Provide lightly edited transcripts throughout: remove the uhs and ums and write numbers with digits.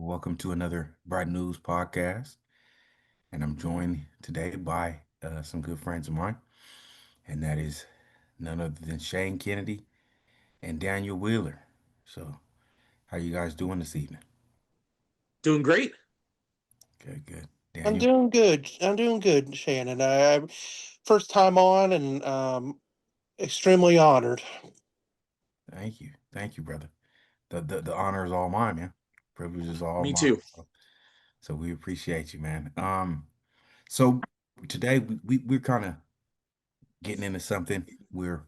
Welcome to another Bright News podcast. And I'm joined today by some good friends of mine, and that is none other than Shane Kennedy and Daniel Wheeler. So, how you guys doing this evening? Doing great. Good, good. I'm Daniel, doing good. I'm doing good, Shannon. I first time on and extremely honored. thank you, brother. The honor is all mine, man. Privilege is all Me mine. too. So we appreciate you, man. So today we're kind of getting into something where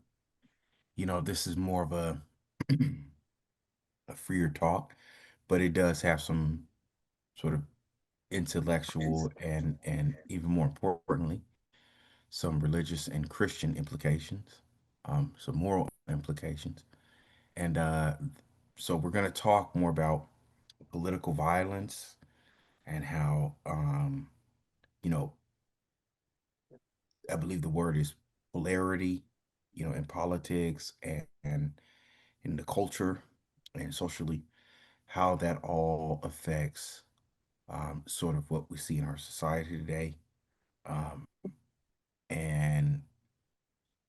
this is more of a a freer talk, but it does have some sort of intellectual and even more importantly, some religious and Christian implications, some moral implications. And so we're going to talk more about political violence and how, you know, I believe the word is polarity, in politics and in the culture and socially, how that all affects sort of what we see in our society today, um, and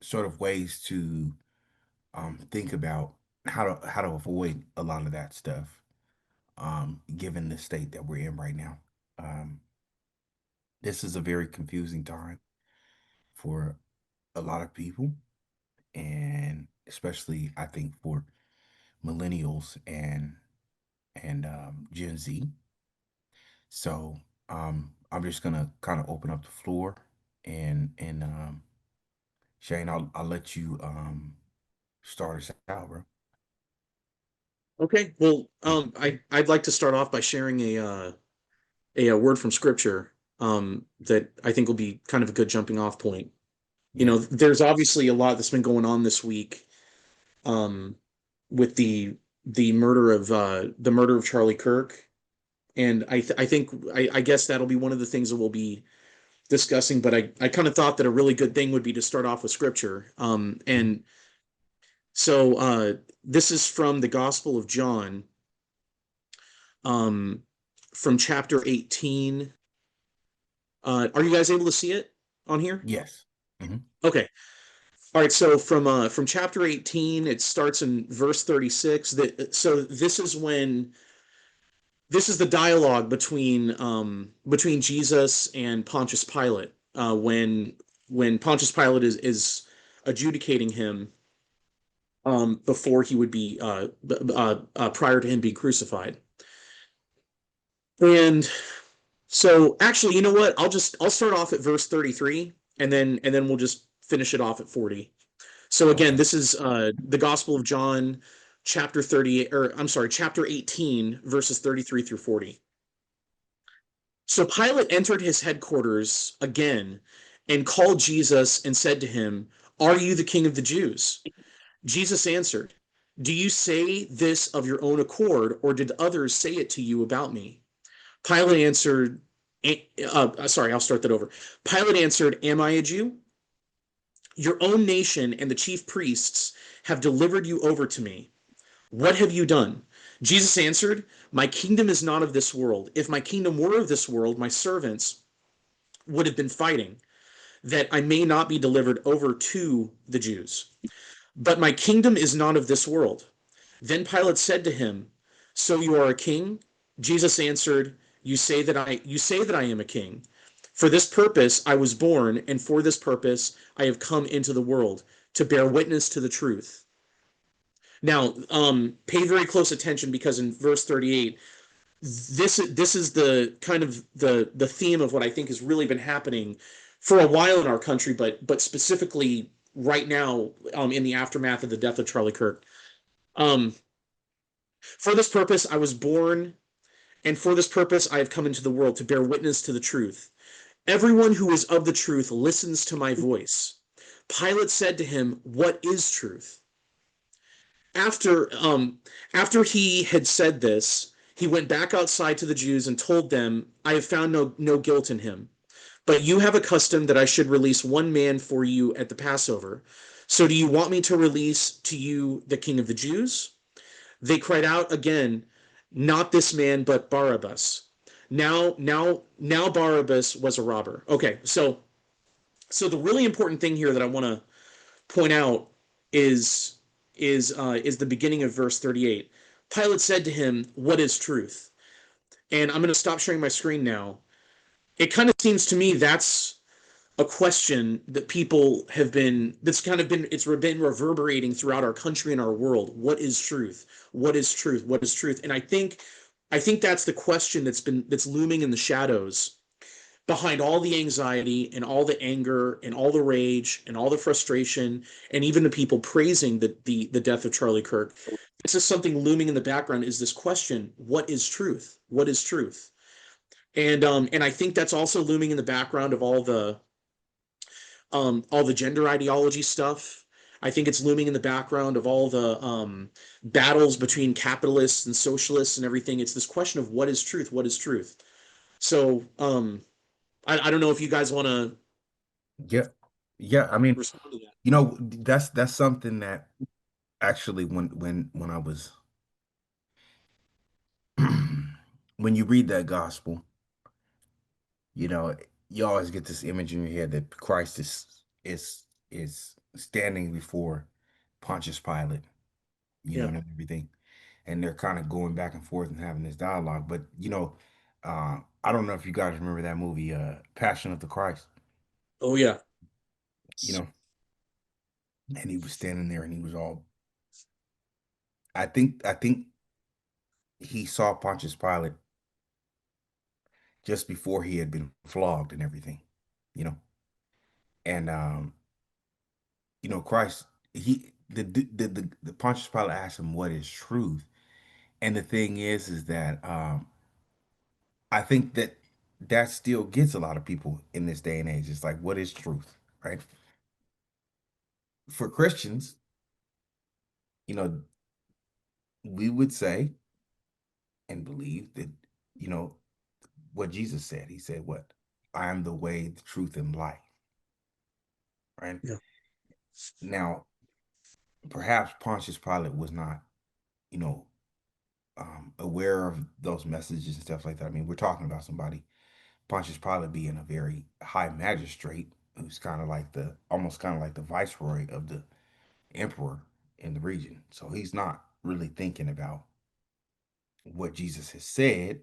sort of ways to think about how to avoid a lot of that stuff, given the state that we're in right now. Um, this is a very confusing time for a lot of people, and especially I think for millennials and Gen Z. So I'm just gonna kind of open up the floor and Shane, I'll let you start us out, bro. Okay. Well, I'd like to start off by sharing a word from Scripture that I think will be kind of a good jumping off point. Yes. There's obviously a lot that's been going on this week um, with the murder of Charlie Kirk, and I guess that'll be one of the things that we'll be discussing. But I kind of thought that a really good thing would be to start off with Scripture. Mhm. And so this is from the Gospel of John, um, from chapter 18. Are you guys able to see it on here? Yes. Hmm. Okay. All right. So from chapter 18, it starts in verse 36. So this is the dialogue between Jesus and Pontius Pilate, when Pontius Pilate is adjudicating him, before he would be prior to him being crucified. And so actually, you know what? I'll start off at verse 33, and then we'll just finish it off at 40. So again, Okay. this is the Gospel of John, chapter 30, or I'm sorry, chapter 18, verses 33 through 40. So Pilate entered his headquarters again and called Jesus and said to him, "Are you the king of the Jews?" Jesus answered, "Do you say this of your own accord, or did others say it to you about me?" Pilate answered, sorry, I'll start that over. Pilate answered, "Am I a Jew? Your own nation and the chief priests have delivered you over to me. What have you done?" Jesus answered, "My kingdom is not of this world. If my kingdom were of this world, my servants would have been fighting, that I may not be delivered over to the Jews. But my kingdom is not of this world." Then Pilate said to him, "So you are a king?" Jesus answered, You say that I am a king. For this purpose I was born, and for this purpose I have come into the world, to bear witness to the truth." Now, pay very close attention, because in verse 38, this is the kind of the theme of what I think has really been happening for a while in our country, but specifically right now, in the aftermath of the death of Charlie Kirk. Um, For this purpose I was born, and for this purpose I have come into the world, to bear witness to the truth. Everyone who is of the truth listens to my voice. Pilate said to him, "What is truth?" After after he had said this, he went back outside to the Jews and told them, "I have found no guilt in him. But you have a custom that I should release one man for you at the Passover. So do you want me to release to you the King of the Jews?" They cried out again, not this man, but Barabbas. Now Barabbas was a robber. Okay, so the really important thing here that I want to point out is is the beginning of verse 38. Pilate said to him, "What is truth?" And I'm going to stop sharing my screen now. It kind of seems to me that's a question that people have been that's kind of been it's been reverberating throughout our country and our world. What is truth? What is truth? What is truth? And I think that's the question that's looming in the shadows behind all the anxiety and all the anger and all the rage and all the frustration and even the people praising the death of Charlie Kirk. This is something looming in the background, is this question: what is truth? What is truth? And I think that's also looming in the background of all the gender ideology stuff. I think it's looming in the background of all the battles between capitalists and socialists and everything. It's this question of what is truth? What is truth? So I don't know if you guys want to Yeah. Yeah. I mean, respond to that. that's something that actually when I was when you read that gospel, you know, you always get this image in your head that Christ is standing before Pontius Pilate, Yeah. and everything. And they're kind of going back and forth and having this dialogue. But I don't know if you guys remember that movie, Passion of the Christ, Oh yeah. you know, and he was standing there and he was all I think he saw Pontius Pilate just before he had been flogged and everything, you know. And Christ, he the Pontius Pilate asked him what is truth. And the thing is that I think that still gets a lot of people in this day and age. It's like, what is truth, right? For Christians, you know, we would say and believe that, you know, what Jesus said. He said, what? I am the way, the truth, and life, right? Yeah. Now, perhaps Pontius Pilate was not, you know, aware of those messages and stuff like that. I mean, we're talking about somebody, Pontius Pilate being a very high magistrate who's kind of like almost kind of like the viceroy of the emperor in the region. So he's not really thinking about what Jesus has said.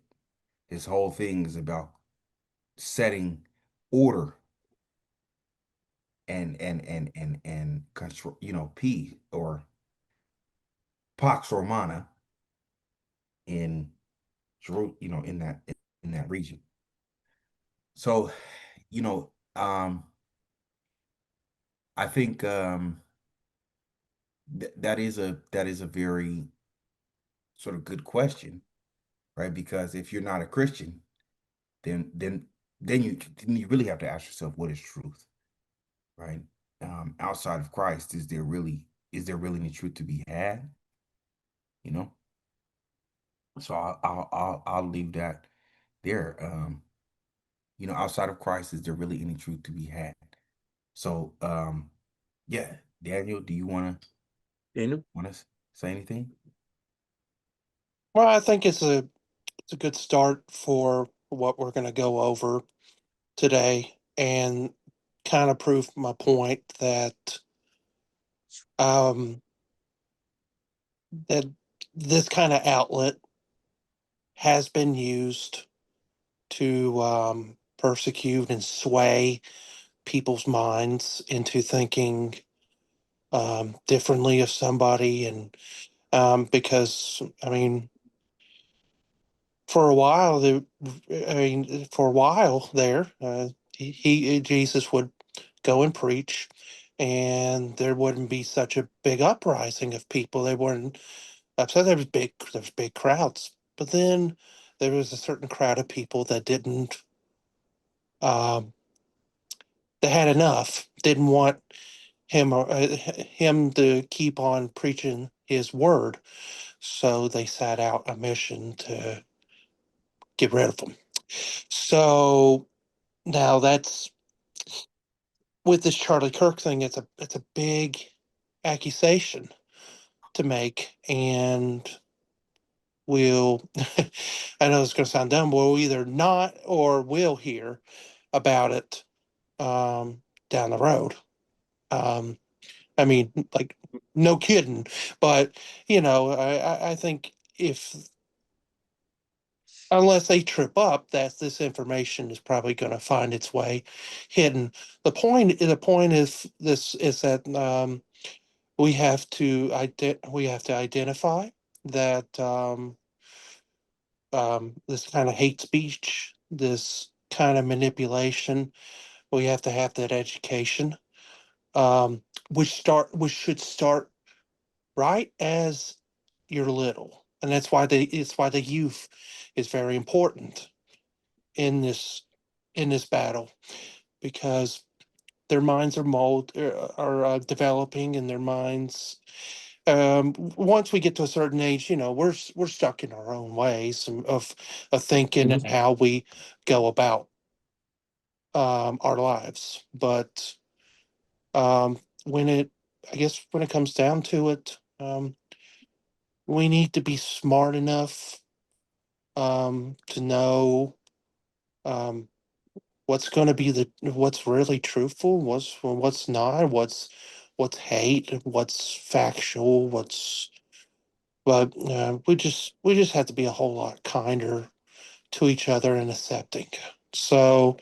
His whole thing is about setting order and control, peace or Pax Romana in in that region. So, you know, I think that is a very sort of good question, right? Because if you're not a Christian, then then then you really have to ask yourself, what is truth, right? Outside of Christ, is there really any truth to be had? You know, so I'll leave that there. Outside of Christ, is there really any truth to be had? So, yeah, Daniel, do you Daniel? want to say anything? Well, I think it's a good start for what we're going to go over today, and kind of prove my point um, that this kind of outlet has been used to persecute and sway people's minds into thinking differently of somebody, and because I mean, for a while there, for a while there, Jesus would go and preach, and there wouldn't be such a big uprising of people. They weren't upset. There was big crowds, but then there was a certain crowd of people that didn't. Um, they had enough. Didn't want him to keep on preaching his word, so they set out a mission to get rid of him. So now that's with this Charlie Kirk thing. It's a big accusation to make, and will, I know it's going to sound dumb, will either not or will hear about it down the road. Um, I mean, like, no kidding. But, I think if, unless they trip up, that this information is probably going to find its way hidden. The point is that we have to identify that this kind of hate speech, this kind of manipulation. We have to have that education, which should start right as you're little, and it's why the youth is very important in this battle, because their minds are developing, and their minds, once we get to a certain age, we're stuck in our own ways of thinking and how we go about our lives. But um, when it, I guess, when it comes down to it, we need to be smart enough to know um, what's really truthful, what's not, what's hate, what's factual, but we just have to be a whole lot kinder to each other and accepting. So,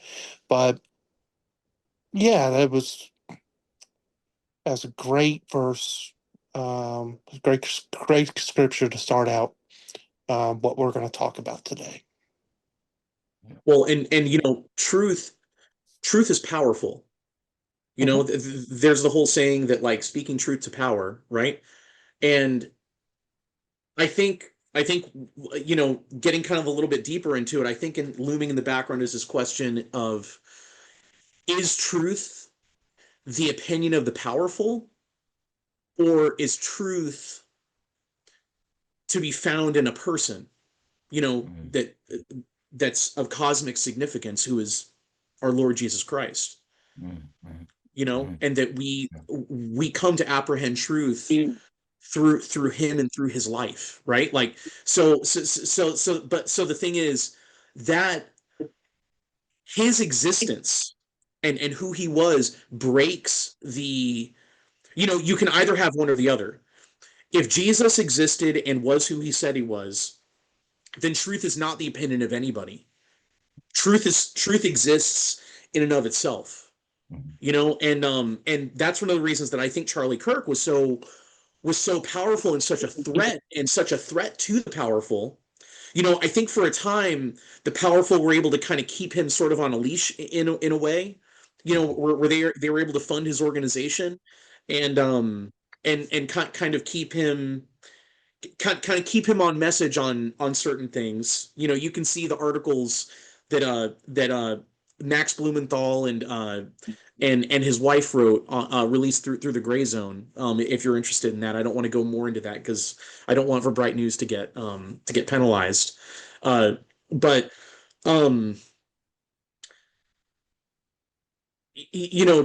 but yeah, that's a great verse, great scripture to start out what we're going to talk about today. Well, and truth is powerful. Mhm. There's the whole saying that like speaking truth to power, right? And I think getting kind of a little bit deeper into it, I think looming in the background is this question of, is truth the opinion of the powerful, or is truth to be found in a person, Mm, that's of cosmic significance, who is our Lord Jesus Christ, mm, mm, mm, and that we come to apprehend truth through him and through his life, right? Like, so the thing is that his existence and who he was breaks the, you can either have one or the other. If Jesus existed and was who he said he was, then truth is not the opinion of anybody. Truth exists in and of itself, mm, and that's one of the reasons that I think Charlie Kirk was so powerful and such a threat to the powerful. I think for a time the powerful were able to kind of keep him sort of on a leash in a way, where they were able to fund his organization, and kind of keep him on message on certain things. You can see the articles that Max Blumenthal and his wife wrote, released through the Gray Zone. If you're interested in that, I don't want to go more into that because I don't want for Bright News to get penalized. But um,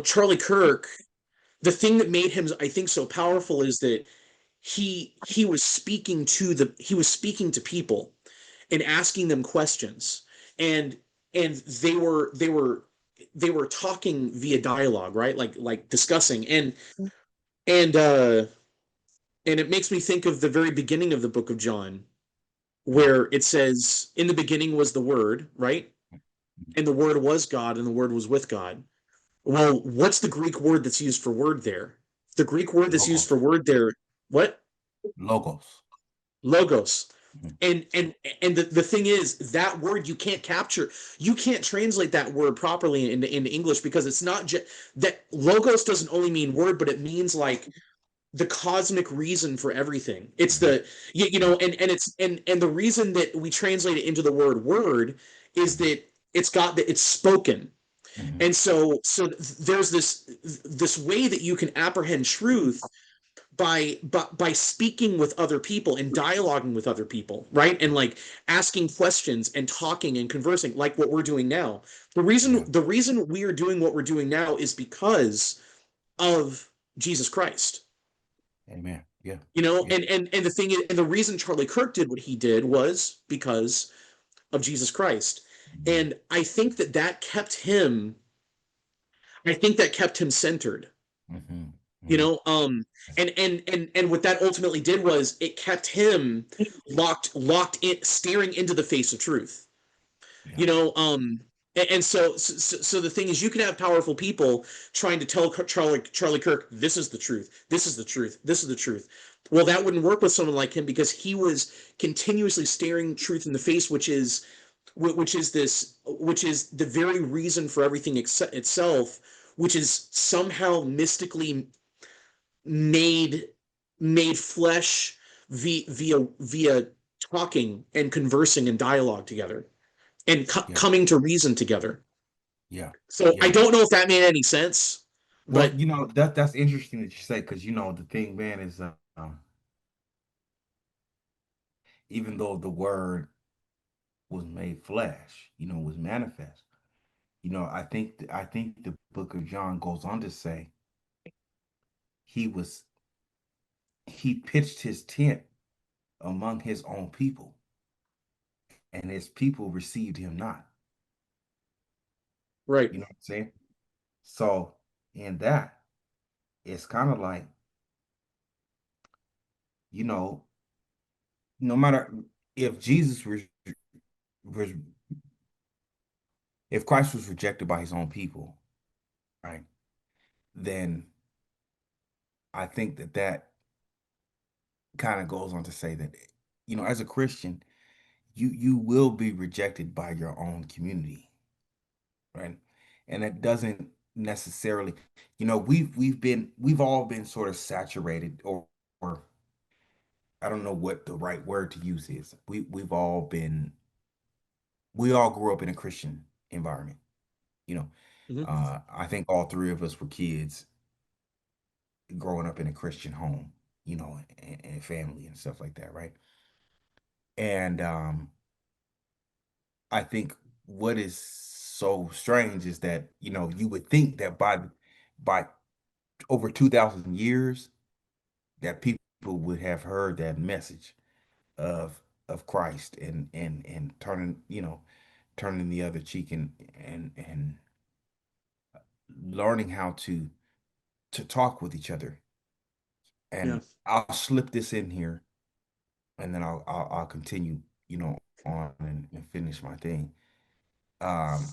Charlie Kirk, the thing that made him, I think, so powerful is that he was speaking to people and asking them questions, and they were talking via dialogue, right? Like discussing, and uh and it makes me think of the very beginning of the book of John, mm, where it says, in the beginning was the Word, right? And the Word was God, and the Word was with God. Well, what's the Greek word that's used for word there? The Greek word that's used for logos, word there, what? logos. Logos. Mm, And the thing is, that word you can't capture. You can't translate that word properly into English, because it's not just that logos doesn't only mean word, but it means like the cosmic reason for everything. It's mhm, the and the reason that we translate it into the word is mhm, that it's spoken. mhm, And so there's this way that you can apprehend truth by speaking with other people and dialoguing with other people, right? And like asking questions and talking and conversing, like what we're doing now. The reason yeah, the reason we are doing what we're doing now is because of Jesus Christ. Amen. Yeah. You know, Yeah. and the thing is, and the reason Charlie Kirk did what he did was because of Jesus Christ. Mhm. And I think that kept him centered. Mhm. You Mhm. know, and what that ultimately did was it kept him locked in, staring into the face of truth. Yeah. You know, and so the thing is, you can have powerful people trying to tell Charlie Kirk, this is the truth, this is the truth, this is the truth. Well, that wouldn't work with someone like him because he was continuously staring truth in the face, which is the very reason for everything itself, which is somehow mystically made made flesh via talking and conversing and dialogue together and Yeah. coming to reason together. Yeah. So I Yeah. don't know if that made any sense, Well, but that's interesting that you say, because the thing, man, is even though the word was made flesh, was manifest. I think the book of John goes on to say he was he pitched his tent among his own people, and his people received him not. right. You know what I'm saying? So in that, it's kind of like, you know, no matter if Jesus was if Christ was rejected by his own people, right? Then I think that kind of goes on to say that, as a Christian, you will be rejected by your own community, right? And it doesn't necessarily, we've all been sort of saturated, or I don't know what the right word to use is. We all grew up in a Christian environment, you know. Hmm. I think all three of us were kids growing up in a Christian home, and family and stuff like that, right? And I think what is so strange is that, you would think that by over 2,000 years that people would have heard that message of Christ, and turning the other cheek, and learning how to talk with each other. Yeah. And I'll slip this in here, and then I'll continue, on, and finish my thing. Um,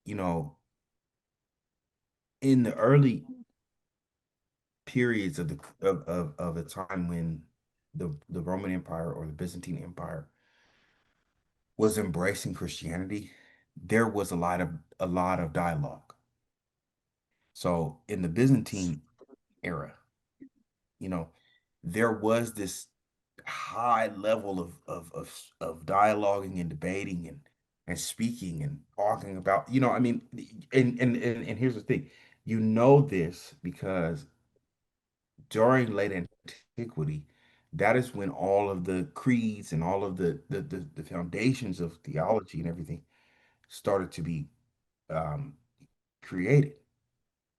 you know, in the early periods of the time when the Roman Empire or the Byzantine Empire was embracing Christianity, there was a lot of dialogue. So in the Byzantine era, you know, there was this high level of dialoguing and debating, and speaking and talking about, I mean, and here's the thing, this because during late antiquity, that is when all of the creeds and all of the foundations of theology and everything started to be um, created,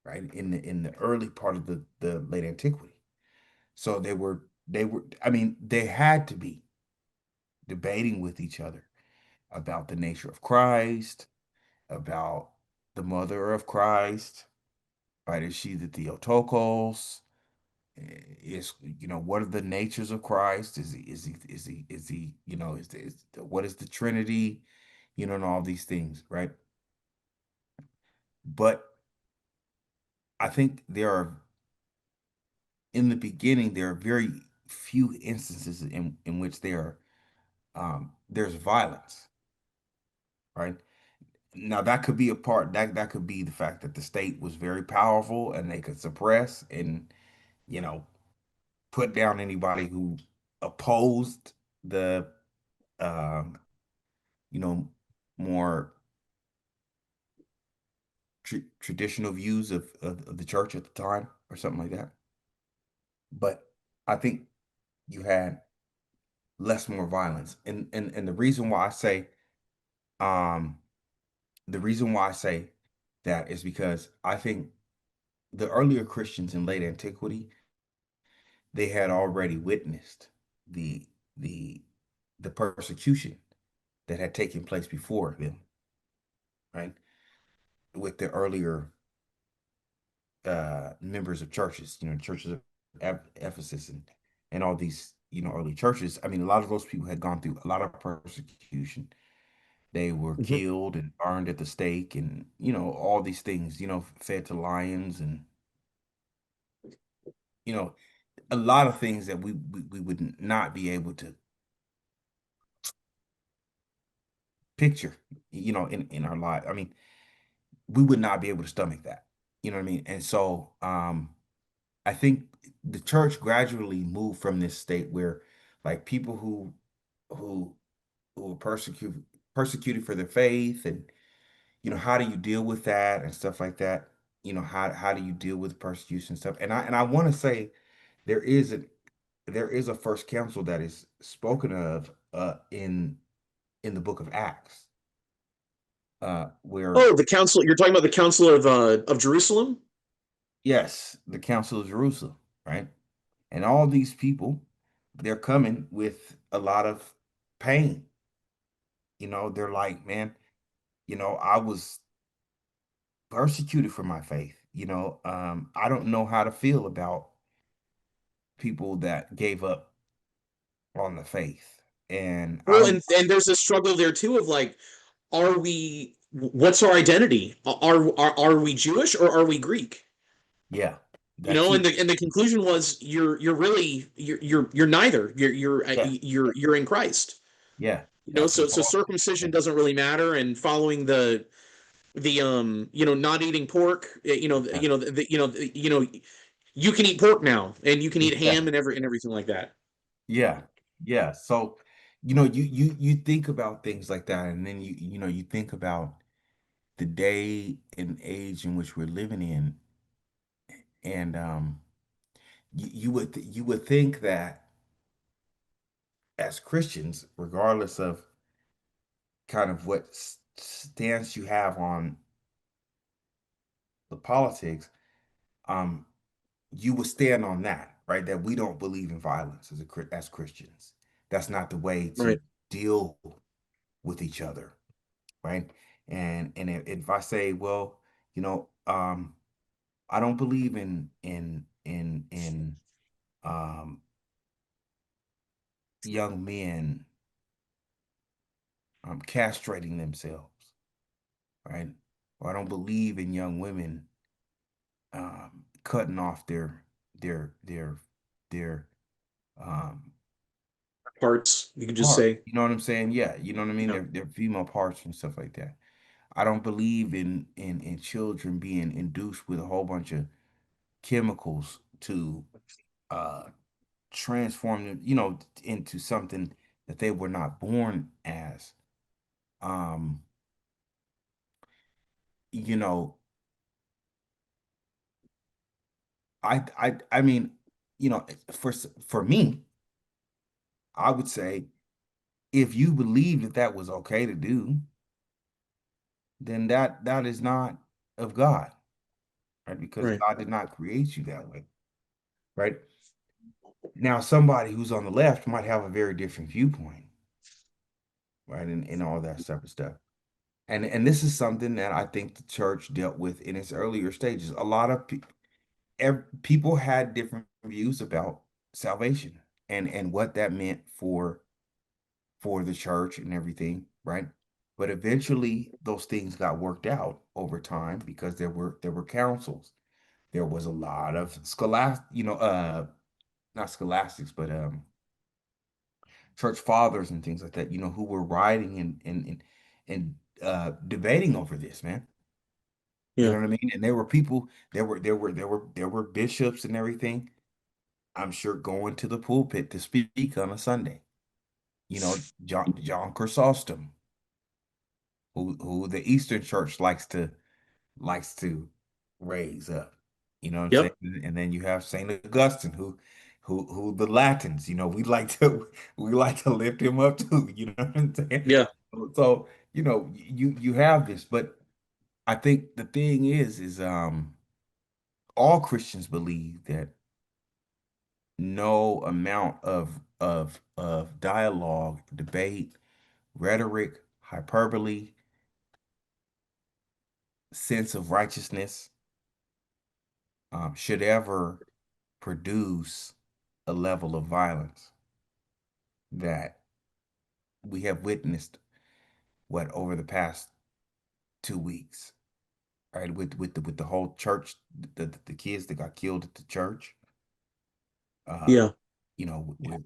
right, in the early part of the late antiquity. So they were, I mean, they had to be debating with each other about the nature of Christ, about the mother of Christ, right? Is she the Theotokos? Is, what are the natures of Christ? Is he, what is the Trinity? And all these things, right? But I think in the beginning, there are very few instances in which there's violence, right? Now that could be a part that could be the fact that the state was very powerful and they could suppress and, you know, put down anybody who opposed the um, you know, more traditional views of the church at the time, or something like that. But I think you had less, more violence, and um the reason why I say that is because I think the earlier Christians in late antiquity they had already witnessed the the the persecution that had taken place before them, right? With the earlier members of churches, churches of Ephesus and all these, early churches. I mean, a lot of those people had gone through a lot of persecution. They were Mhm. killed and burned at the stake and, all these things, fed to lions and, you know, a lot of things that we would not be able to picture, in our life. I mean, we would not be able to stomach that. You know what I mean? And so I think the church gradually moved from this state where like people who who were persecuted for their faith and how do you deal with that and stuff like that? How do you deal with persecution and stuff? And I want to say there is a there is a first council that is spoken of in the book of Acts, where Oh, the council. You're talking about the Council of Jerusalem? yes, the Council of Jerusalem, right? And all these people, they're coming with a lot of pain. They're like, man, I was persecuted for my faith. I don't know how to feel about people that gave up on the faith. And I Well, don't, and there's a struggle there too of like, are we? What's our identity? Are we Jewish or are we Greek? yeah, You that know, too. and the conclusion was you're really you're neither. Yeah, You're in Christ. yeah, You know, that's what so Paul said. circumcision Yeah, doesn't really matter, and following the not eating pork. yeah, You can eat pork now, and you can eat yeah, ham and everything like that. yeah, yeah. So, you think about things like that, and then you think about the day and age in which we're living in, and you would think that as Christians, regardless of kind of what stance you have on the politics, um, you would stand on that, right? That we don't believe in violence as Christians. That's not the way to Right. deal with each other, right? And if I say, well, I don't believe in um, young men castrating themselves, right? Or I don't believe in young women cutting off their their their um Parts, you could just part. say. You know what I'm saying? Yeah, you know what I mean? Yeah. Their female parts and stuff like that. I don't believe in children being induced with a whole bunch of chemicals to uh transform them, into something that they were not born as. Um, you know, I mean, for me, I would say if you believe that that was okay to do, then that is not of God, right? Because Right. God did not create you that way, right? Now, somebody who's on the left might have a very different viewpoint, right? And all that type of stuff. And this is something that I think the church dealt with in its earlier stages. A lot of people had different views about salvation and what that meant for the church and everything, right? But eventually those things got worked out over time because there were councils. There was a lot of not scholastics, but church fathers and things like that, who were writing and debating over this, man. You Yeah. know what I mean? And there were people, there were bishops and everything, I'm sure going to the pulpit to speak on a Sunday. John Chrysostom, who the Eastern Church likes to raise up. You know what I'm saying? Yep. And then you have Saint Augustine, who the Latins, we like to lift him up too. You know what I'm saying? Yeah. So, you have this, but I think the thing is all Christians believe that no amount of dialogue, debate, rhetoric, hyperbole, sense of righteousness should ever produce a level of violence that we have witnessed what over the past 2 weeks, right? With the whole church, the kids that got killed at the church, uh, Yeah,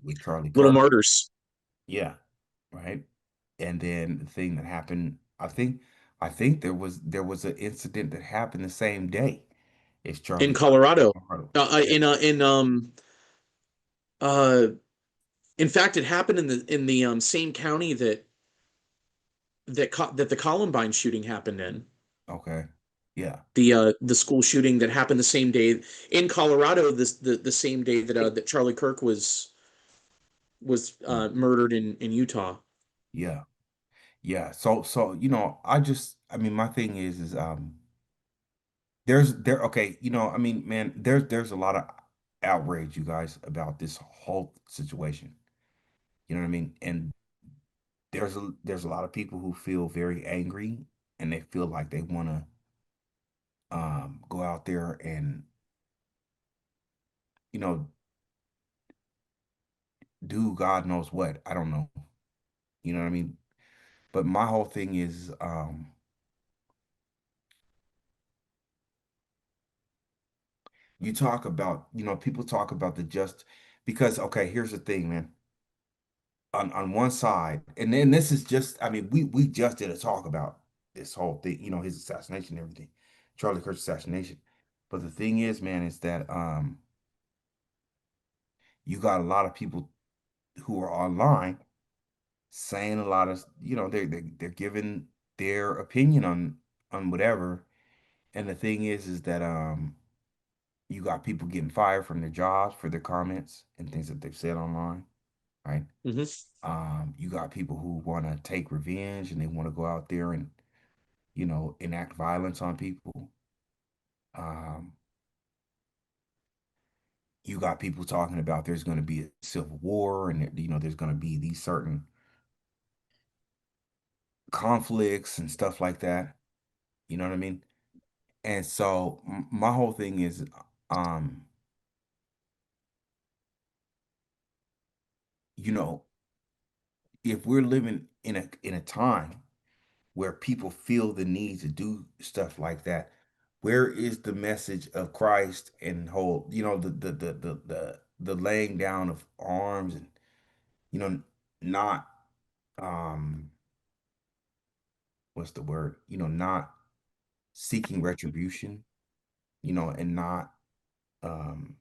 with Charlie little Kirk, martyrs yeah, right. And then the thing that happened, I think there was an incident that happened the same day as in Charlie Kirk. Colorado. Yeah. Uh, in fact, it happened in the same county that the Columbine shooting happened in. Okay. Yeah. The school shooting that happened the same day in Colorado, the same day that Charlie Kirk was Yeah. murdered in Utah. Yeah. Yeah. So I mean, my thing is okay, I mean, man, there's a lot of outrage, you guys, about this whole situation. You know what I mean? And there's a lot of people who feel very angry and they feel like they want to go out there and you know do God knows what. I don't know. You know what I mean? But my whole thing is you talk about, people talk about the just because okay, here's the thing, man. On one side, and then this is just, I mean, we just did a talk about this whole thing, his assassination and everything, Charlie Kirk's assassination. But the thing is, man, is that you got a lot of people who are online saying a lot of, they're giving their opinion on whatever. And the thing is that you got people getting fired from their jobs for their comments and things that they've said online, right? Hmm. You got people who want to take revenge and they want to go out there and, enact violence on people. Um, you got people talking about there's going to be a civil war and, there's going to be these certain conflicts and stuff like that. You know what I mean? And so my whole thing is, um, you know, if we're living in a time where people feel the need to do stuff like that, where is the message of Christ and whole, the laying down of arms and not what's the word? Not seeking retribution, and not um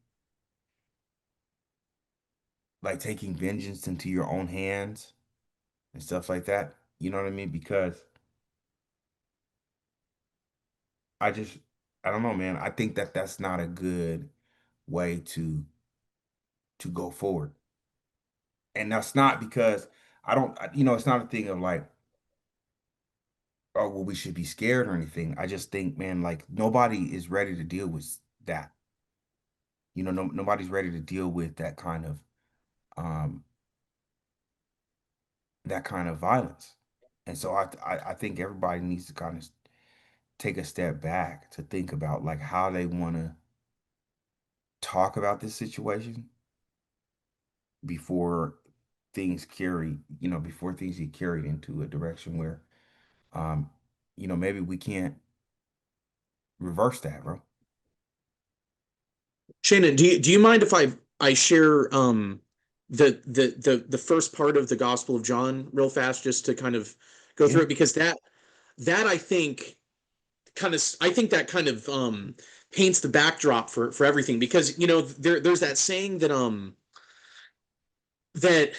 like taking vengeance into your own hands and stuff like that. You know what I mean? Because I just I don't know, man. I think that that's not a good way to go forward. And that's not because it's not a thing of like, oh, well, we should be scared or anything. I just think, man, like nobody is ready to deal with that. No, nobody's ready to deal with um that kind of violence. And so I think everybody needs to kind of take a step back to think about like how they want to talk about this situation before before things get carried into a direction where, um, maybe we can't reverse that, bro. Shannon, do you mind if I share the first part of the Gospel of John real fast just to kind of go Yeah, through it because that I think that kind of paints the backdrop for everything because there's that saying that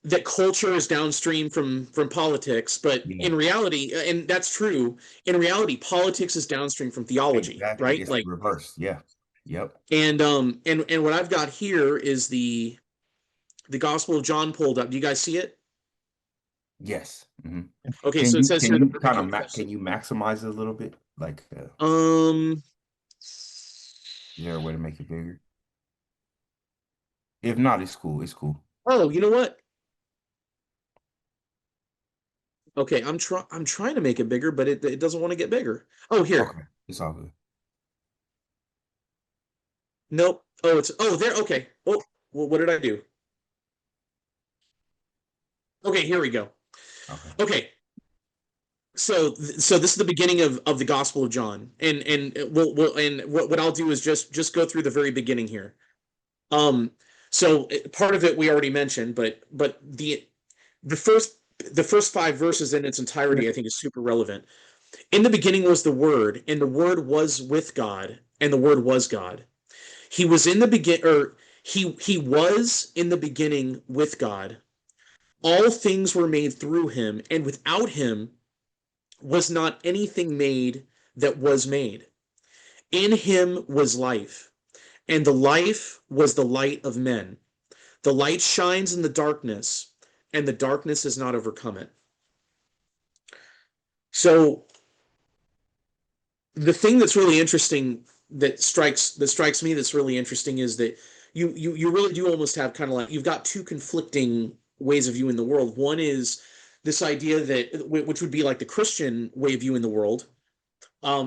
that culture is downstream from politics, but yeah, in reality, and that's true, in reality, politics is downstream from theology, exactly. right? It's the Like, reverse. Yeah. Yep. and what I've got here is the Gospel of John pulled up. Do you guys see it? Yes. Okay, Can so it you says can here the you kind of perfect. can you maximize it a little bit? Like, Um, is there a way to make it bigger? If not, it's cool. It's cool. Oh, you know what? Okay, I'm trying to make it bigger, but it doesn't want to get bigger. Oh, here. Okay, it's all good. Nope. Oh, it's there. Okay. Oh, well, what did I do? Okay, here we go. Okay. Okay, so this is the beginning of the Gospel of John, and what I'll do is just go through the very beginning here. Um, so part of it we already mentioned, but the first the first five verses in its entirety I think is super relevant. In the beginning was the Word, and the Word was with God, and the Word was God. He was in the begin or he was in the beginning with God. All things were made through him, and without him was not anything made that was made. In him was life, and the life was the light of men. The light shines in the darkness, and the darkness has not overcome it. So the thing that's really interesting that strikes me that's really interesting is that you really do almost have kind of like you've got two conflicting ways of viewing the world. One is this idea that which would be like the Christian way of viewing the world,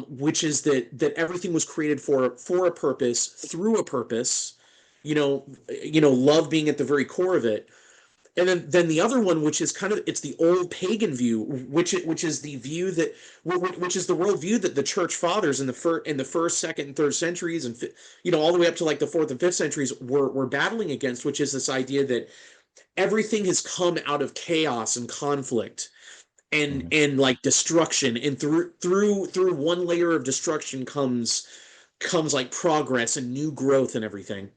which is that everything was created for a purpose through a purpose. Love being at the very core of it. And then the other one, which is kind of it's the old pagan view, which is the view that which is the worldview that the church fathers in the first, second, and third centuries, and all the way up to like the fourth and fifth centuries were battling against, which is this idea that everything has come out of chaos and conflict and Hmm. like destruction, and through one layer of destruction comes like progress and new growth and everything.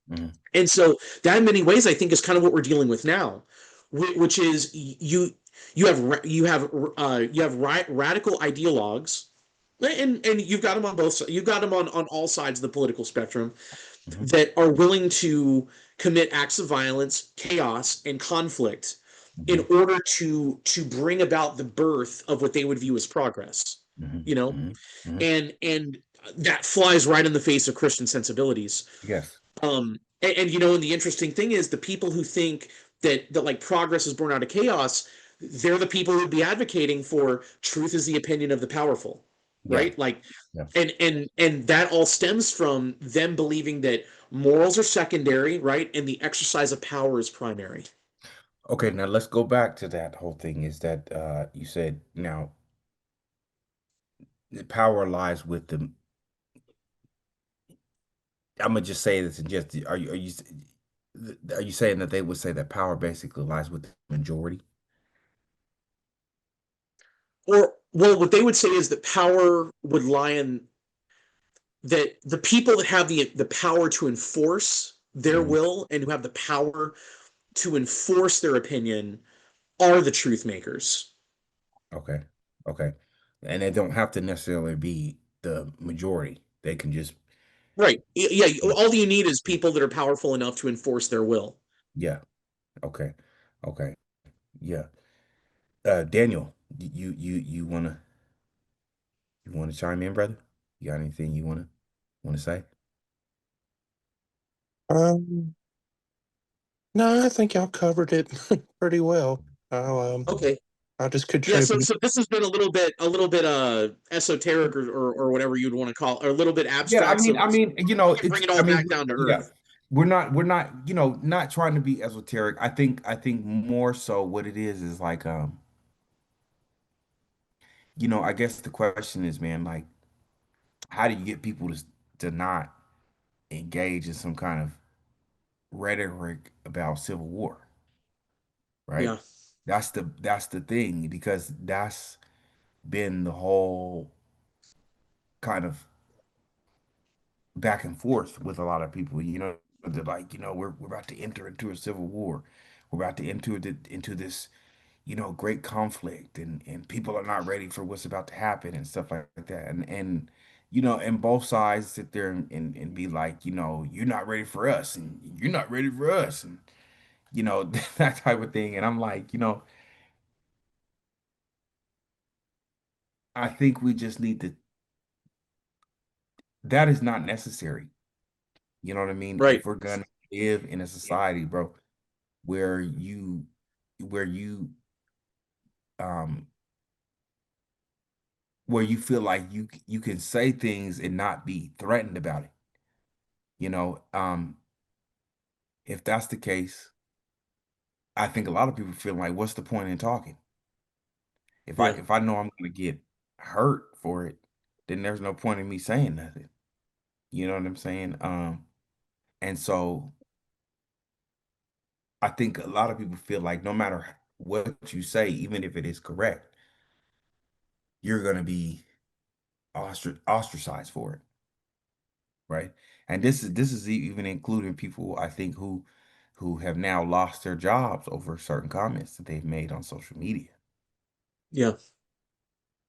Hmm. And so that in many ways, I think, is kind of what we're dealing with now, which is you have radical ideologues, and you've got them on both. You've got them on all sides of the political spectrum Hmm. that are willing to commit acts of violence, chaos, and conflict in Hmm. order to bring about the birth of what they would view as progress. Hmm. You know, Hmm. Hmm. and that flies right in the face of Christian sensibilities. Yes. And the interesting thing is the people who think that like progress is born out of chaos, they're the people who'd be advocating for truth is the opinion of the powerful, Yeah. right? Like, Yeah. and that all stems from them believing that morals are secondary, right? And the exercise of power is primary. Okay, now let's go back to that whole thing. Is that you said now the power lies with the I'm gonna just say this and just are you saying that they would say that power basically lies with the majority? Or, well, what they would say is that power would lie in that the people that have the power to enforce their Hmm. will and who have the power to enforce their opinion are the truth makers. Okay. Okay. And they don't have to necessarily be the majority. They can just Right. Yeah. be All you need is people that are powerful enough to enforce their will. yeah. Okay. Okay. Yeah. Daniel, you wanna chime in, brother? You got anything you wanna say? Um, no, I think y'all covered it pretty well. Okay. I'll just Yeah. So contribute. so this has been a little bit esoteric or whatever you'd want to call it, or a little bit Yeah, I abstract. mean, So I mean, we can bring it I all mean, back down to yeah, earth. we're not, not trying to be esoteric. I think more so what it is like, I guess the question is, man, like, how do you get people to not engage in some kind of rhetoric about civil war, right? Yeah. That's the thing because that's been the whole kind of back and forth with a lot of people. They're like, we're about to enter into a civil war. We're about to enter into this, great conflict, and people are not ready for what's about to happen and stuff like that. And both sides sit there and be like, you're not ready for us, and you're not ready for us, and that type of thing. And I'm like, I think we just need to. That is not necessary. You know what I mean? Right. If we're gonna live in a society, bro, where you um where you feel like you can say things and not be threatened about it. You know, if that's the case, I think a lot of people feel like, what's the point in talking? Yeah. If I know I'm gonna get hurt for it, then there's no point in me saying nothing. You know what I'm saying? And so I think a lot of people feel like no matter what you say, even if it is correct, you're gonna be ostracized for it, right? And this is even including people I think who have now lost their jobs over certain comments that they've made on social media. Yeah.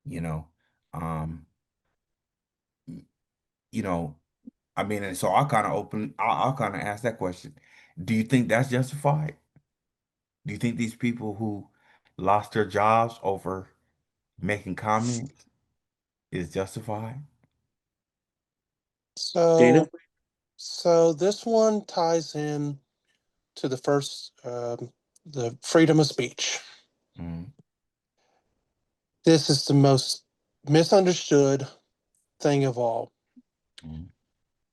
You know, um, you know, I mean, and so I'll kind of ask that question. Do you think that's justified? Do you think these people who lost their jobs over making comments is justified? Dana? So, so this one ties in to the first, the freedom of speech. Mm, This is the most misunderstood thing of all. mm,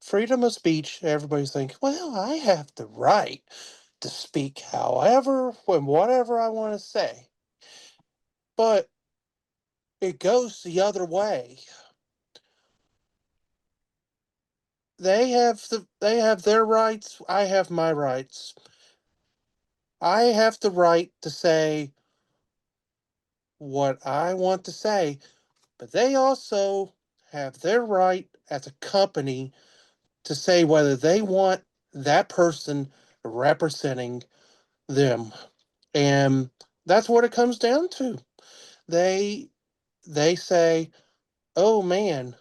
Freedom of speech, everybody's thinking, well, I have the right to speak however, when whatever I want to say. But it goes the other way. They have their rights, I have my rights. I have the right to say what I want to say, but they also have their right as a company to say whether they want that person representing them. And that's what it comes down to. They they say, "Oh man,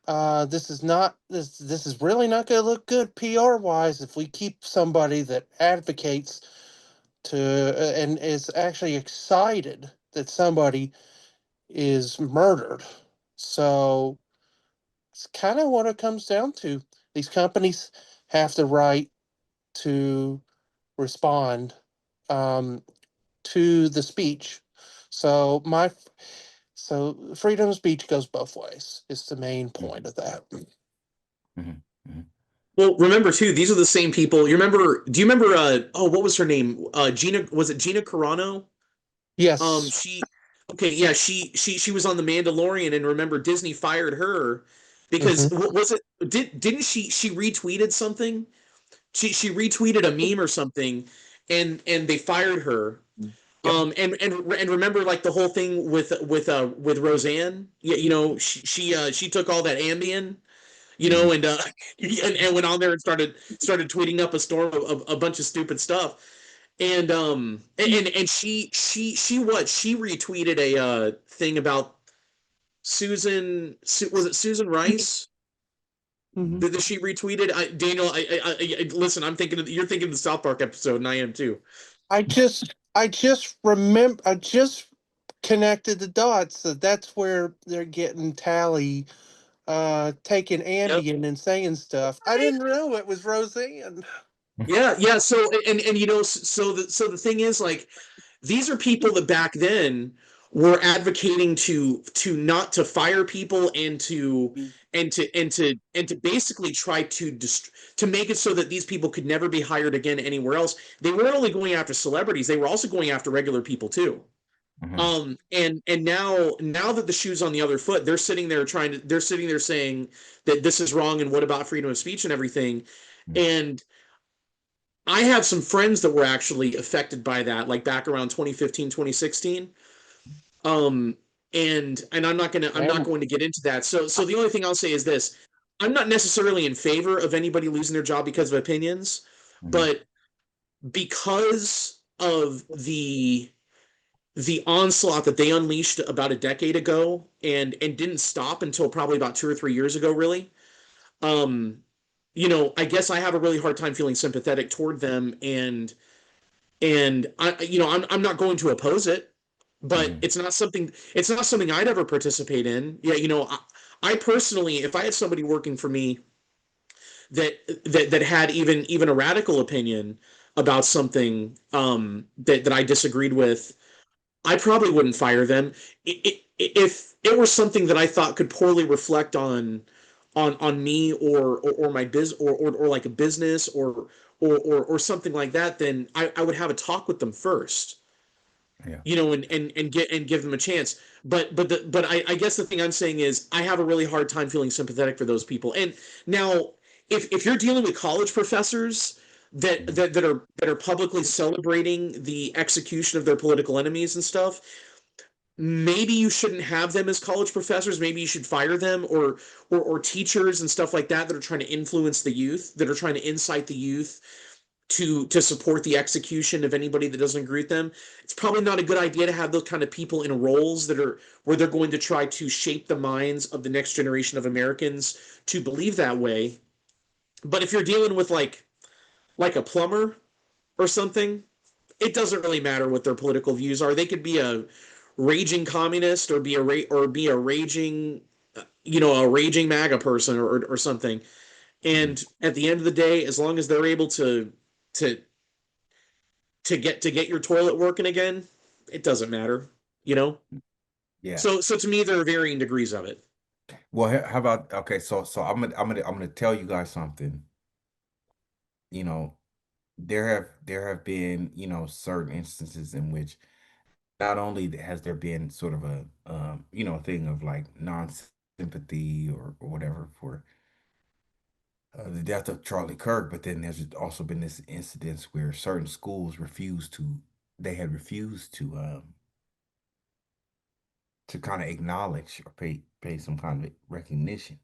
this is really not going to look good PR wise if we keep somebody that advocates to and is actually excited that somebody is murdered." So it's kind of what it comes down to. These companies have the right to respond um, to the speech. So freedom of speech goes both ways. Is the main point mm, of that. mm, mm, Well, remember too, these are the same people. You remember, do you remember oh, what was her name? Gina, was it Gina Carano? Yes. She okay, yeah, she was on The Mandalorian, and remember Disney fired her because Hmm. what was it didn't she retweeted something? She retweeted a meme or something, and they fired her. Yep. And remember like the whole thing with Roseanne? Yeah, she took all that Ambien, Mm, and and went on there and started tweeting up a storm of a bunch of stupid stuff. And she retweeted a thing about was it Susan Rice Hmm. that she retweeted? Daniel, listen, you're thinking of the South Park episode, and I am too. I just connected the dots. So that's where they're getting Tally taking Yep. Ambien and saying stuff. I didn't know it was Roseanne. Yeah, yeah. So and so the thing is, like, these are people that back then were advocating to not to fire people and to basically try to make it so that these people could never be hired again anywhere else. They weren't only going after celebrities; they were also going after regular people too. mhm, And now that the shoe's on the other foot, they're sitting there saying that this is wrong and what about freedom of speech and everything. mm, And I have some friends that were actually affected by that, like back around 2015, 2016. Um, and I'm not And going to get into that. So the only thing I'll say is this: I'm not necessarily in favor of anybody losing their job because of opinions, mhm, but because of the onslaught that they unleashed about a decade ago and didn't stop until probably about 2 or 3 years ago, really. Um, I guess I have a really hard time feeling sympathetic toward them, and I'm not going to oppose it, but mhm, it's not something I'd ever participate in. Yeah, I personally, if I had somebody working for me that had even a radical opinion about something that I disagreed with, I probably wouldn't fire them. If it were something that I thought could poorly reflect on me or my or like a business or something like that, then I would have a talk with them first, Yeah. and give them a chance. But I guess the thing I'm saying is I have a really hard time feeling sympathetic for those people. And now, if you're dealing with college professors Mhm. that are publicly celebrating the execution of their political enemies and stuff, maybe you shouldn't have them as college professors. Maybe you should fire them, or teachers and stuff like that are trying to influence the youth, that are trying to incite the youth to support the execution of anybody that doesn't agree with them. It's probably not a good idea to have those kind of people in roles that are where they're going to try to shape the minds of the next generation of Americans to believe that way. But if you're dealing with like a plumber or something, it doesn't really matter what their political views are. They could be a raging communist or be a raging a raging MAGA person or something. Mhm. And at the end of the day, as long as they're able to to get your toilet working again, it doesn't matter, you know. Yeah. So to me, there are varying degrees of it. Well, how about okay, so I'm gonna tell you guys something. You know, there have been, certain instances in which not only has there been sort of a thing of like non-sympathy or whatever for the death of Charlie Kirk, but then there's also been this incidents where certain schools they had refused to kind of acknowledge or pay some kind of recognition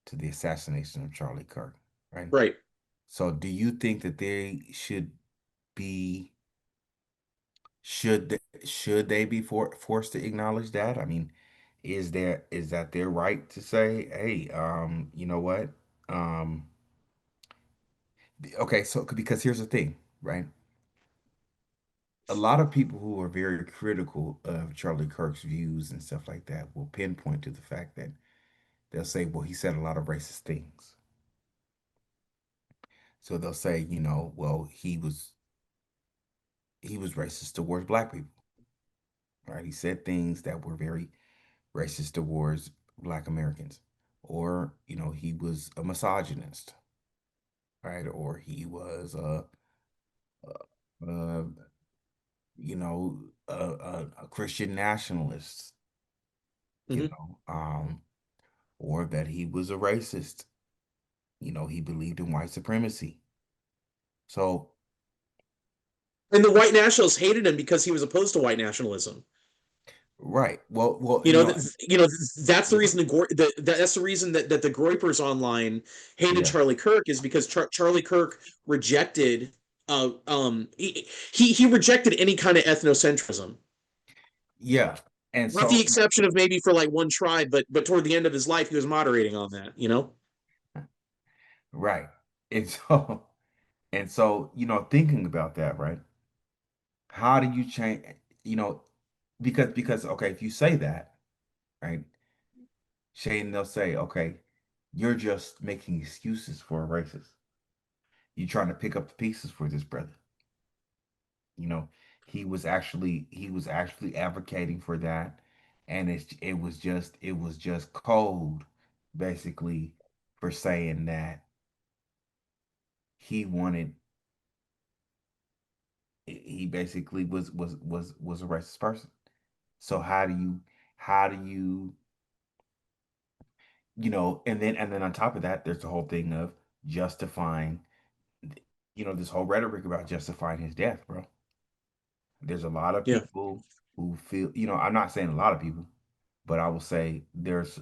to the assassination of Charlie Kirk, right? Right. So do you think that they be should they be forced to acknowledge that? I mean, is that their right to say, hey, you know what? Um, okay, so because here's the thing, right? A lot of people who are very critical of Charlie Kirk's views and stuff like that will pinpoint to the fact that they'll say, well, he said a lot of racist things. So they'll say, well, he was racist towards black people, right? He said things that were very racist towards black Americans. Or, he was a misogynist, right? Or he was uh, a Christian nationalist, Hmm. or that he was a racist. He believed in white supremacy. So, And the white nationalists hated him because he was opposed to white nationalism. right. Well, You know, that's the yeah, reason that's the reason that the Groypers online hated yeah, Charlie Kirk, is because Charlie Kirk rejected he rejected any kind of ethnocentrism. yeah. And With the so, exception of maybe for like one tribe, but toward the end of his life, he was moderating on that. You know. right. And so, thinking about that, right? How do you change, you know, because okay, if you say that, right, Shane, they'll say, okay, you're just making excuses for a racist. You're trying to pick up the pieces for this brother. You know, he was actually advocating for that, and it was just cold, basically, for saying that he wanted he basically was a racist person. So how do you and then on top of that, there's the whole thing of justifying, this whole rhetoric about justifying his death, bro. There's a lot of Yeah. people who feel, I'm not saying a lot of people, but I will say there's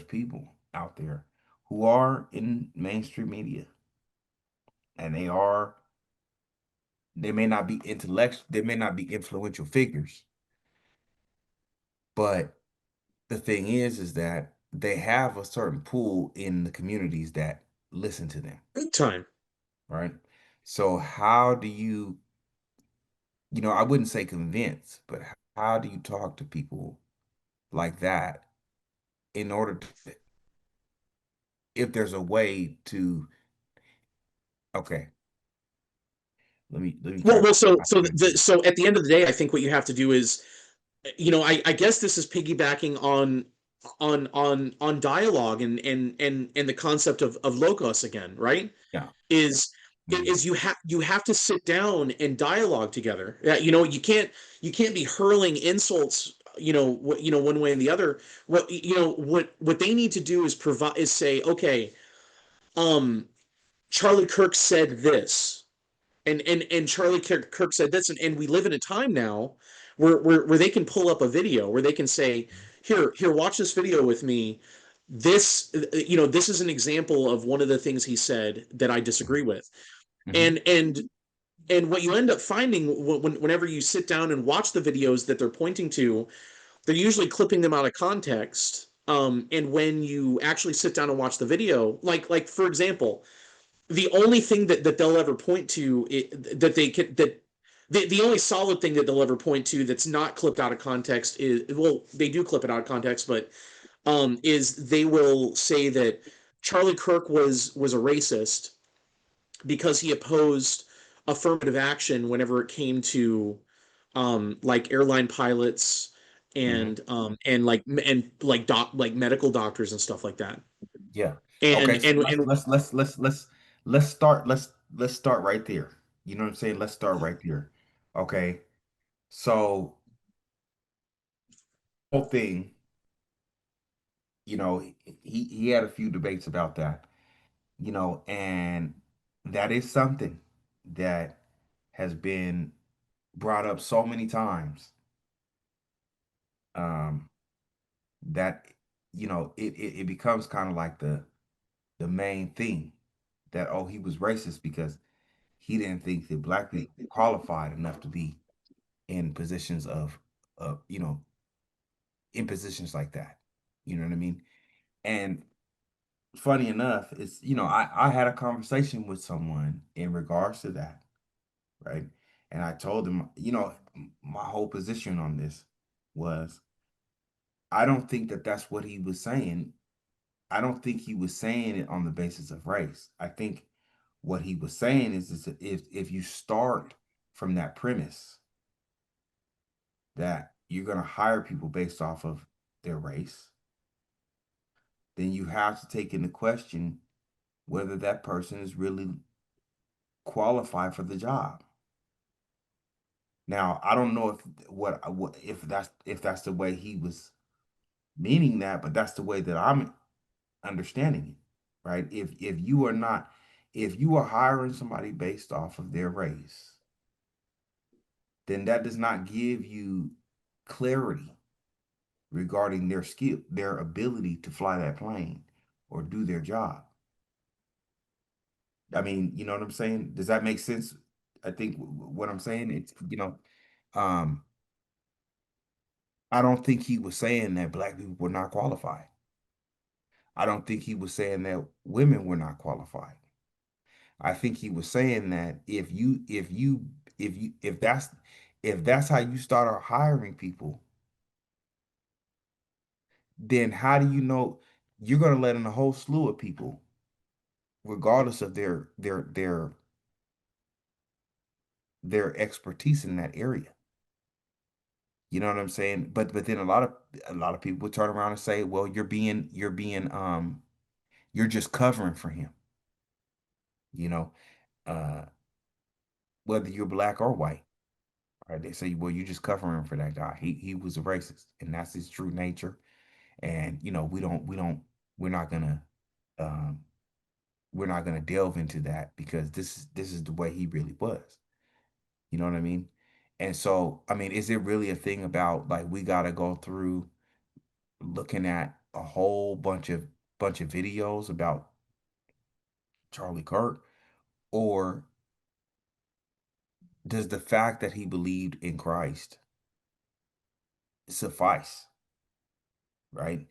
people out there who are in mainstream media, and they may not be they may not be influential figures, but the thing is that they have a certain pool in the communities that listen to them, Big time. right? So how do you, I wouldn't say convince, but how do you talk to people like that in order to, if there's a way to Okay. Let me try Well, to well, so I so can see. so at the end of the day, I think what you have to do is, I guess this is piggybacking on dialogue and the concept of logos again, right? Yeah. Is Hmm. is you have to sit down and dialogue together. Yeah, you can't be hurling insults, one way and the other. What they need to do is say, okay, um, Charlie Kirk said this, and Charlie Kirk said this, and we live in a time now where they can pull up a video where they can say, here, watch this video with me. This is an example of one of the things he said that I disagree with. Hmm. And and and what you end up finding whenever you sit down and watch the videos that they're pointing to, they're usually clipping them out of context. And when you actually sit down and watch the video, like for example, the only thing that they'll ever point to, that they can that the only solid thing that they'll ever point to that's not clipped out of context is, well, they do clip it out of context, but is they will say that Charlie Kirk was a racist because he opposed affirmative action whenever it came to like airline pilots Hmm. and like medical doctors and stuff like that. Yeah. And Okay, so and and let's start right there. You know what I'm saying? Let's start right there. Okay. So whole thing, he had a few debates about that, and that is something that has been brought up so many times, um, that it becomes kind of like the main thing that, oh, he was racist because he didn't think that black people qualified enough to be in positions of in positions like that. You know what I mean? And funny enough, I had a conversation with someone in regards to that, right? And I told him, my whole position on this was, I don't think that that's what he was saying. I don't think he was saying it on the basis of race. I think what he was saying is if you start from that premise that you're going to hire people based off of their race, then you have to take into question whether that person is really qualified for the job. Now, I don't know what if that's the way he was meaning that, but that's the way that I'm understanding it, right? If you are hiring somebody based off of their race, then that does not give you clarity regarding their skill, their ability to fly that plane or do their job. I mean, you know what I'm saying? Does that make sense? I think what I'm saying, um, I don't think he was saying that black people were not qualified. I don't think he was saying that women were not qualified. I think he was saying that if that's how you start hiring people, then how do you know you're going to let in a whole slew of people, regardless of their expertise in that area. You know what I'm saying? But then a lot of people would turn around and say, well, you're just covering for him, you know, uh, whether you're black or white. Right? They say, well, you're just covering for that guy. He was a racist, and that's his true nature. And we're not gonna um, we're not gonna delve into that because this is the way he really was. You know what I mean? And so, I mean, is it really a thing about like we gotta go through looking at a whole bunch of videos about Charlie Kirk, or does the fact that he believed in Christ suffice, right?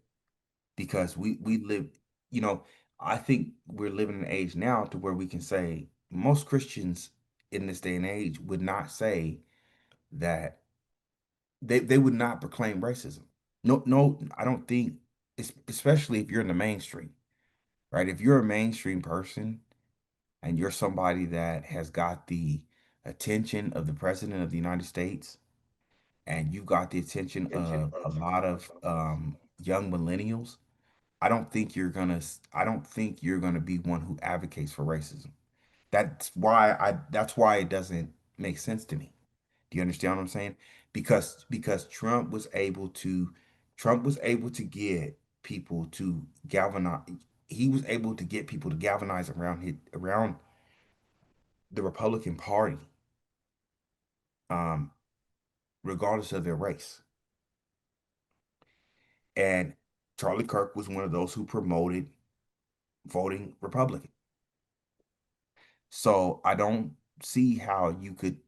Because we live, you know, I think we're living in an age now to where we can say most Christians in this day and age would not say that they would not proclaim racism. No, no, I don't think, especially if you're in the mainstream, right? If you're a mainstream person, and you're somebody that has got the attention of the President of the United States, and you got the attention of a lot of young millennials, I don't think you're gonna be one who advocates for racism. That's why it doesn't make sense to me. Do you understand what I'm saying? Because Trump was able to get people to galvanize. He was able to get people to galvanize around the Republican Party, um, regardless of their race. And Charlie Kirk was one of those who promoted voting Republican. So I don't see how you could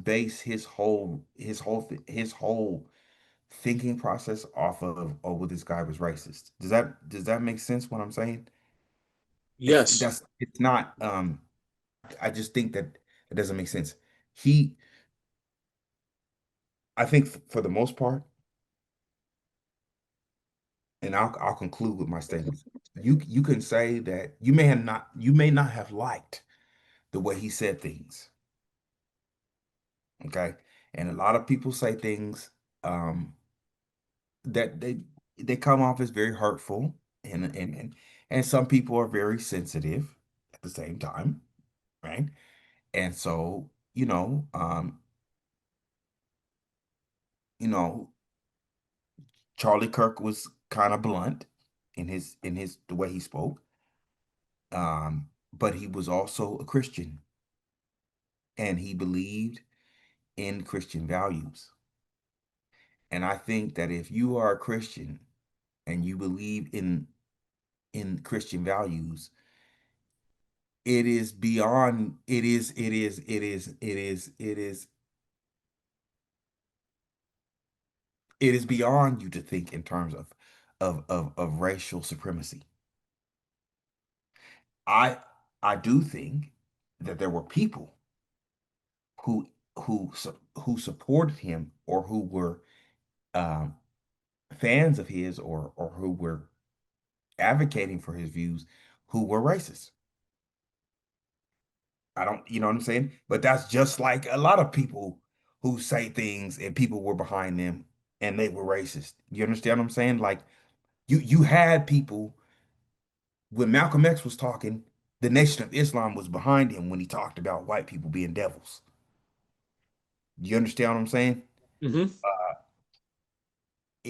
base his whole thinking process off of, oh, well, this guy was racist. Does that make sense what I'm saying? Yes. It's not I just think that it doesn't make sense. He I think for the most part, and I'll conclude with my statements. You can say that you may not have liked the way he said things. Okay. And a lot of people say things um that they come off as very hurtful, and some people are very sensitive at the same time, right? And so, you know, Charlie Kirk was kind of blunt in his the way he spoke. But he was also a Christian, and he believed in Christian values. And I think that if you are a Christian and you believe in Christian values, it is beyond you to think in terms of racial supremacy. I I do think that there were people who who supported him, or who were um, fans of his, or who were advocating for his views, who were racist. I don't, you know what I'm saying? But that's just like a lot of people who say things and people were behind them and they were racist. You understand what I'm saying? Like you had people when Malcolm X was talking, the Nation of Islam was behind him when he talked about white people being devils. You understand what I'm saying? Hmm.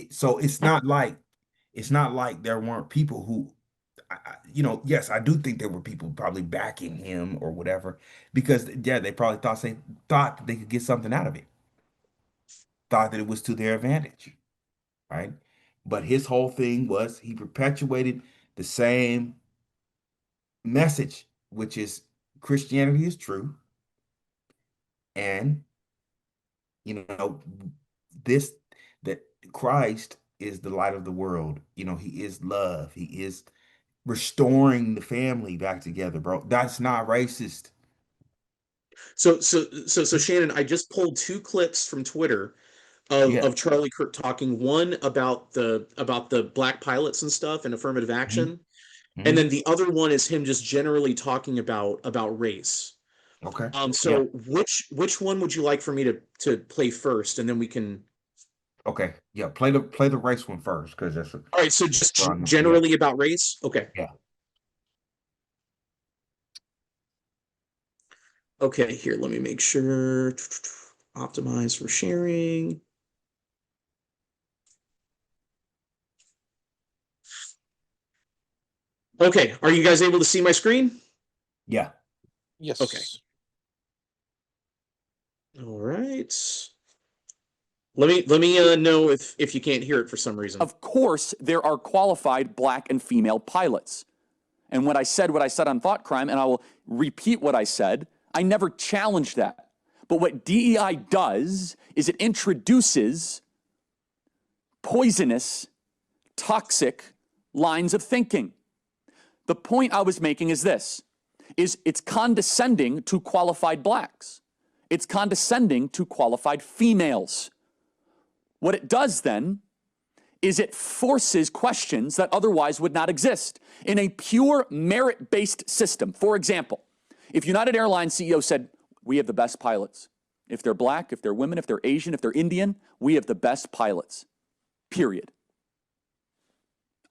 So it's not like there weren't people who yes, I do think there were people probably backing him or whatever, because yeah, they probably thought that they could get something out of it, thought that it was to their advantage, right? But his whole thing was he perpetuated the same message, which is Christianity is true, and this that Christ is the light of the world. He is love. He is restoring the family back together, bro. That's not racist. So Shannon, I just pulled two clips from Twitter of Yeah. Charlie Kirk talking, one about the black pilots and stuff and affirmative Hmm. action, and Hmm. then the other one is him just generally talking about race. Okay. Yeah. So which one would you like for me to play first, and then we can. Okay. Yeah. Play the race one first, because that's All right, so just yeah. generally about race. Okay. Yeah. Okay, here, let me make sure. Optimize for sharing. Okay, are you guys able to see my screen? Yeah. Okay. Yes. All right. Let me know if you can't hear it for some reason. Of course, there are qualified black and female pilots. And when I said what I said on Thought Crime, and I will repeat what I said, I never challenged that. But what DEI does is it introduces poisonous, toxic lines of thinking. The point I was making is this, is it's condescending to qualified blacks. It's condescending to qualified females. What it does then is it forces questions that otherwise would not exist. In a pure merit-based system, for example, if United Airlines CEO said, we have the best pilots. If they're black, if they're women, if they're Asian, if they're Indian, we have the best pilots, period.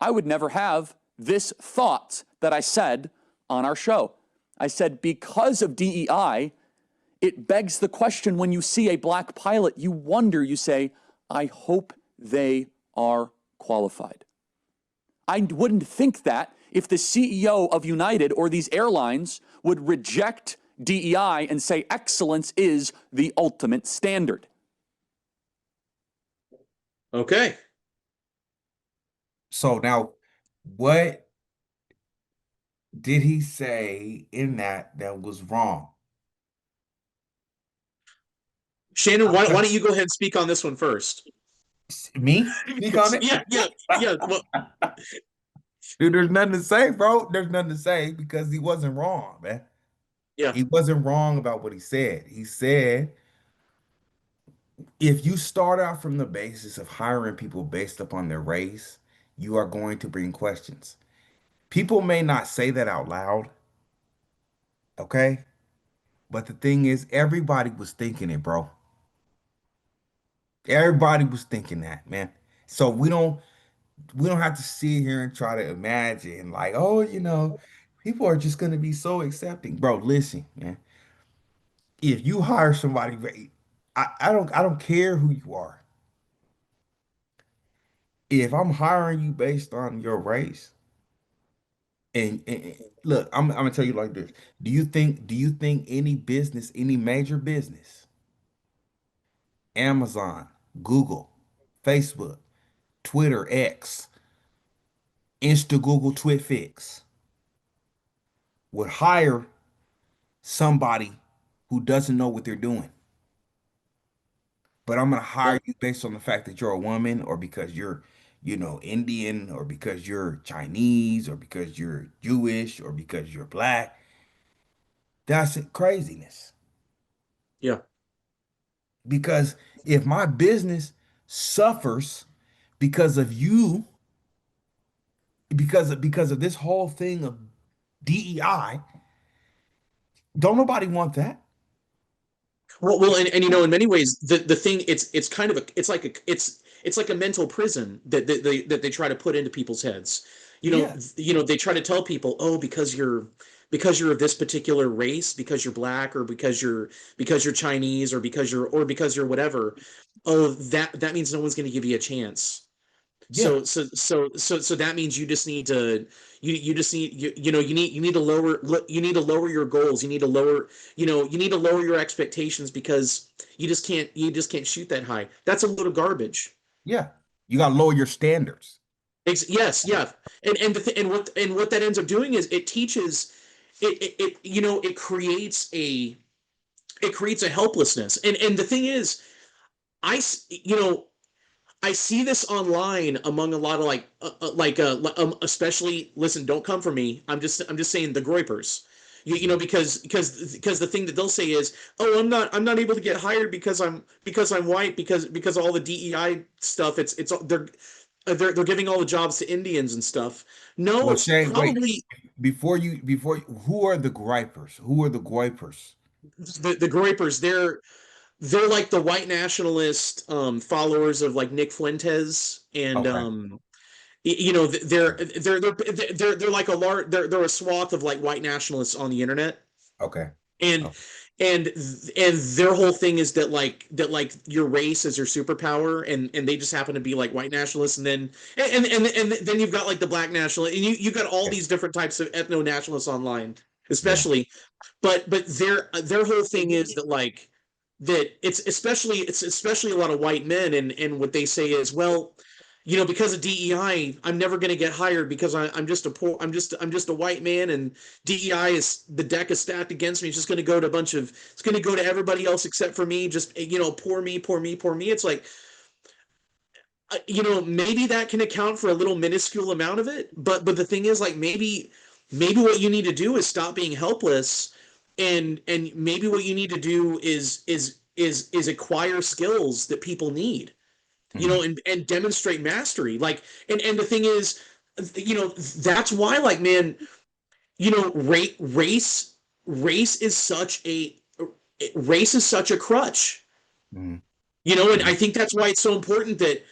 I would never have this thought that I said on our show. I said, because of DEI, it begs the question when you see a black pilot, you wonder, you say, I hope they are qualified. I wouldn't think that if the CEO of United or these airlines would reject DEI and say excellence is the ultimate standard. Okay. So now, what did he say in that was wrong? Shannon, why don't you go ahead and speak on this one first? Me? Speak on it? Yeah. Well, Dude, there's nothing to say, bro. There's nothing to say because he wasn't wrong, man. yeah. He wasn't wrong about what he said. He said, if you start out from the basis of hiring people based upon their race, you are going to bring questions. People may not say that out loud, okay? But the thing is, everybody was thinking it, bro. Everybody was thinking that, man. So we don't have to sit here and try to imagine like, oh, people are just gonna be so accepting. Bro, listen, man. If you hire somebody, I don't care who you are. If I'm hiring you based on your race, and look, I'm gonna tell you like this. Do you think any business, any major business, Amazon, Google, Facebook, Twitter, X, Insta, Google, Twitfix, would hire somebody who doesn't know what they're doing? But I'm gonna hire you based on the fact that you're a woman, or because you're, Indian, or because you're Chinese, or because you're Jewish, or because you're black. That's craziness. Yeah. Because if my business suffers because of you, because of this whole thing of DEI, don't nobody want that. Well, and in many ways, the thing it's kind of it's like a mental prison that they try to put into people's heads. Yeah, They try to tell people, oh, because you're of this particular race, because you're black, or because you're Chinese, or because you're whatever, oh, that means no one's going to give you a chance. yeah, So that means you just need to you just need you need to lower your goals. You need to lower your expectations because you just can't shoot that high. That's a load of garbage. yeah. You gotta lower your standards. Yes, yeah. And what that ends up doing is it teaches it creates a helplessness. And the thing is, I see this online among a lot of especially, listen, don't come for me. I'm just saying the groypers. Because the thing that they'll say is, oh, I'm not able to get hired because I'm white, because of all the DEI stuff. It's they're giving all the jobs to Indians and stuff. No, Well, it's Shane, wait. probably Who are the gripers? Who are the gripers? the groypers. They're like the white nationalist followers of like Nick Fuentes, and Okay, they're like they're a swath of like white nationalists on the internet, okay, and okay. and their whole thing is that your race is your superpower, and they just happen to be like white nationalists, and then you've got like the black nationalists, and you got all Yeah, these different types of ethno nationalists online, yeah, especially. But their whole thing is that it's especially a lot of white men, and what they say is, well, because of DEI, I'm never going to get hired because I'm just a poor I'm just a white man, and DEI is the deck is stacked against me. It's going to go to everybody else except for me. Just poor me, poor me, poor me. It's like, maybe that can account for a little minuscule amount of it, but the thing is, like, maybe what you need to do is stop being helpless, and maybe what you need to do is acquire skills that people need. you know, and demonstrate mastery. Like, and the thing is, you know, that's why, like, man, you know, race is such a race is such a crutch, Mm-hmm. you know, and Yeah. I think that's why it's so important that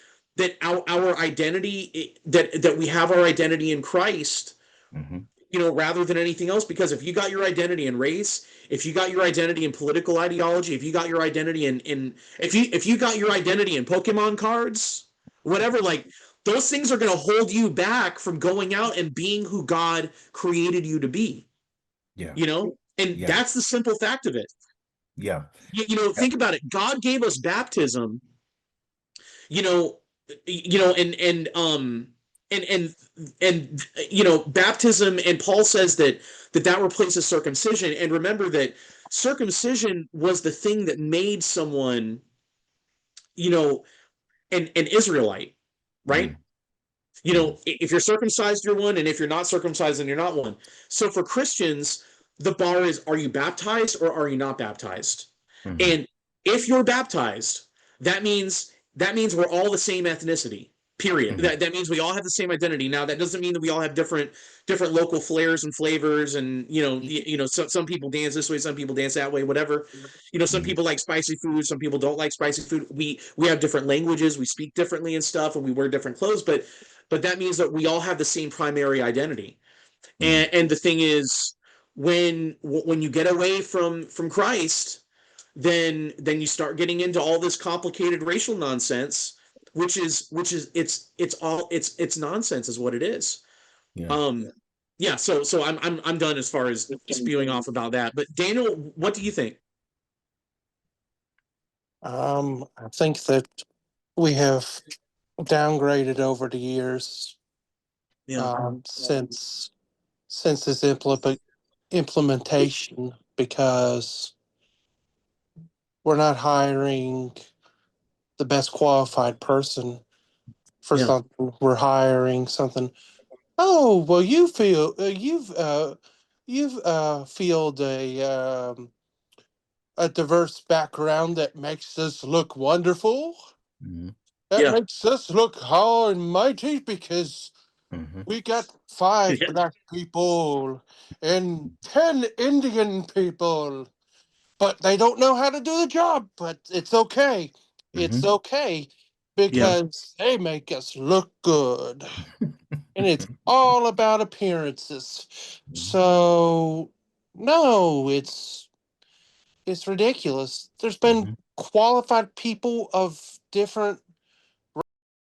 our identity, that we have our identity in Christ, Mm-hmm. you know, rather than anything else. Because if you got your identity in race, if you got your identity in political ideology, if you got your identity in if you got your identity in Pokemon cards, whatever, like, those things are going to hold you back from going out and being who God created you to be, Yeah. you know? And Yeah. that's the simple fact of it. Yeah. You know, Yeah. think about it. God gave us baptism, you know, you know, and you know, baptism, and Paul says that replaces circumcision. And remember that circumcision was the thing that made someone, you know, an Israelite, right? Mm-hmm. You Mm-hmm. know, if you're circumcised, you're one, and if you're not circumcised, then you're not one. So for Christians, the bar is, are you baptized or are you not baptized? Mm-hmm. And if you're baptized, that means we're all the same ethnicity. Period. Mm-hmm. That means we all have the same identity. Now, that doesn't mean that we all have different local flares and flavors, and you know, some people dance this way, some people dance that way, whatever. You know, some Mm-hmm. people like spicy food, some people don't like spicy food. We have different languages, we speak differently and stuff, and we wear different clothes, but that means that we all have the same primary identity. Mm-hmm. And the thing is, when you get away from Christ, then you start getting into all this complicated racial nonsense, which is it's nonsense is what it is. Yeah. Um yeah, so I'm done as far as spewing off about that. But Daniel, what do you think? I think that we have downgraded over the years, Yeah. since this implementation, because we're not hiring the best qualified person for Yeah. something. We're hiring something. Oh, well, you've filled a diverse background that makes us look wonderful. Mm-hmm. That Yeah. makes us look high and mighty because Mm-hmm. we got 5 Yeah. black people and 10 Indian people, but they don't know how to do the job. But it's okay. It's Mm-hmm. okay Yeah. because they make us look good. And it's all about appearances. So, no, it's ridiculous. There's been Mm-hmm. qualified people of different